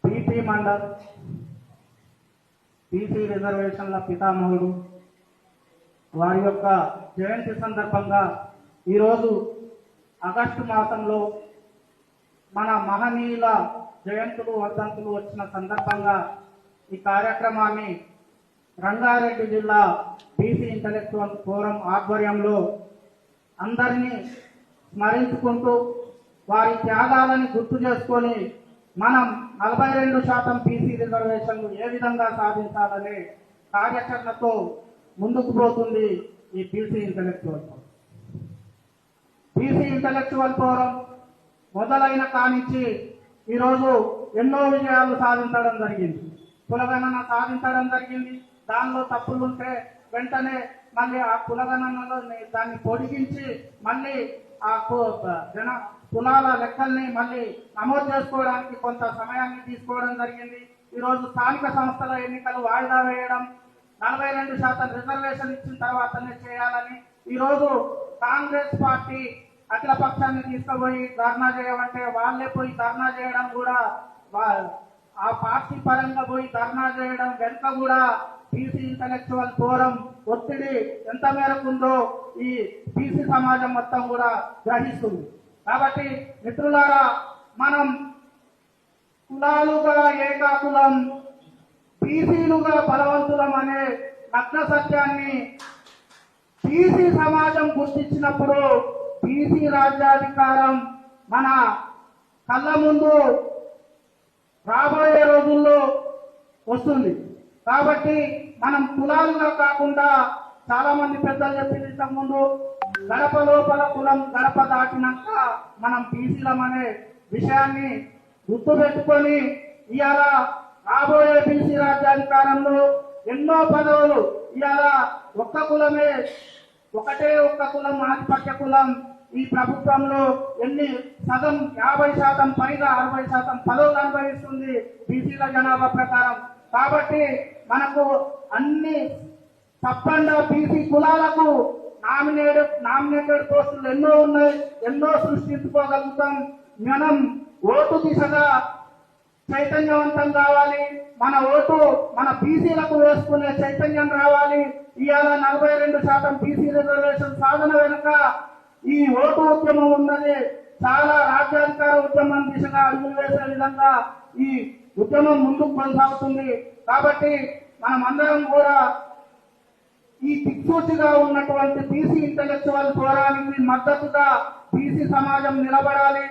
BP mandal BC రిజర్వేషన్ల పితామహుడు వారి యొక్క జయంతి సందర్భంగా ఈరోజు ఆగస్టు మాసంలో మన మహనీయుల జయంతులు వర్ధంతులు వచ్చిన సందర్భంగా ఈ కార్యక్రమాన్ని రంగారెడ్డి జిల్లా బీసీ ఇంటలెక్చువల్ ఫోరం ఆధ్వర్యంలో అందరినీ స్మరించుకుంటూ వారి త్యాగాలను గుర్తు చేసుకొని మనం 42% బీసీ రిజర్వేషన్లు ఏ విధంగా సాధించాలనే కార్యాచరణతో ముందుకు పోతుంది ఈ BC intellectual forum. BC intellectual forum మొదలైన కానించి ఈరోజు ఎన్నో విజయాలు సాధించడం జరిగింది. కులగణన సాధించడం జరిగింది. దానిలో తప్పులుంటే వెంటనే మళ్ళీ ఆ కులగణనలో దాన్ని పొడిగించి మళ్ళీ ఆ కులాల లెక్కల్ని మళ్ళీ నమోదు చేసుకోవడానికి కొంత సమయాన్ని తీసుకోవడం జరిగింది. ఈరోజు స్థానిక సంస్థల ఎన్నికలు వాయిదా వేయడం, 42% రిజర్వేషన్ ఇచ్చిన తర్వాతనే చేయాలని ఈరోజు కాంగ్రెస్ పార్టీ అఖిల పక్షాన్ని తీసుకుపోయి ధర్నా చేయమంటే వాళ్ళే పోయి ధర్నా చేయడం కూడా, ఆ పార్టీ పరంగా పోయి ధర్నా చేయడం వెనుక కూడా బీసీ ఇంటలెక్చువల్ ఫోరం ఒత్తిడి ఎంత మేరకు ఉందో ఈ బీసీ సమాజం మొత్తం కూడా గ్రహిస్తుంది. కాబట్టి మిత్రులారా, మనం కులాలుగా ఏకాకులం, బీసీలుగా బలవంతులం అనే నగ్న సత్యాన్ని బీసీ సమాజం గుర్తించినప్పుడు బీసీ రాజ్యాధికారం మన కళ్ళ ముందు రాబోయే రోజుల్లో వస్తుంది. కాబట్టి మనం కులాలుగా కాకుండా చాలా మంది పెద్దలు చెప్పింది ఇంతకుముందు, గడప లోపల కులం గడప దాటినాక మనం బీసీలం అనే విషయాన్ని గుర్తు పెట్టుకొని ఇవాళ రాబోయే బీసీ రాజ్యాధికారంలో ఎన్నో పదవులు ఇవాళ ఒక్క కులమే, ఒక్క కులం ఆధిపత్య కులం ఈ ప్రభుత్వంలో సగం 50% పైగా 60% పదవులు అనుభవిస్తుంది బీసీల జనాభా ప్రకారం. కాబట్టి మనకు అన్ని తప్పండా బీసీ కులాలకు నామినేటెడ్ పోస్టులు ఎన్నో ఉన్నాయి, ఎన్నో సృష్టించుకోగలుగుతాం. మనం ఓటు దిశగా చైతన్యవంతం కావాలి. మన ఓటు మన బీసీలకు వేసుకునే చైతన్యం రావాలి. ఇవాళ 42% బీసీ రిజర్వేషన్ సాధన వెనుక ఈ ఓటు ఉద్యమం ఉన్నది. చాలా రాజ్యాధికార ఉద్యమం దిశగా అడుగులు వేసే విధంగా ఈ ఉద్యమం ముందుకు కొనసాగుతుంది. కాబట్టి మనం అందరం కూడా ఈ దిక్సూచిగా ఉన్నటువంటి బీసీ ఇంటలెక్చువల్ ఫోరానికి మద్దతుగా బీసీ సమాజం నిలబడాలి.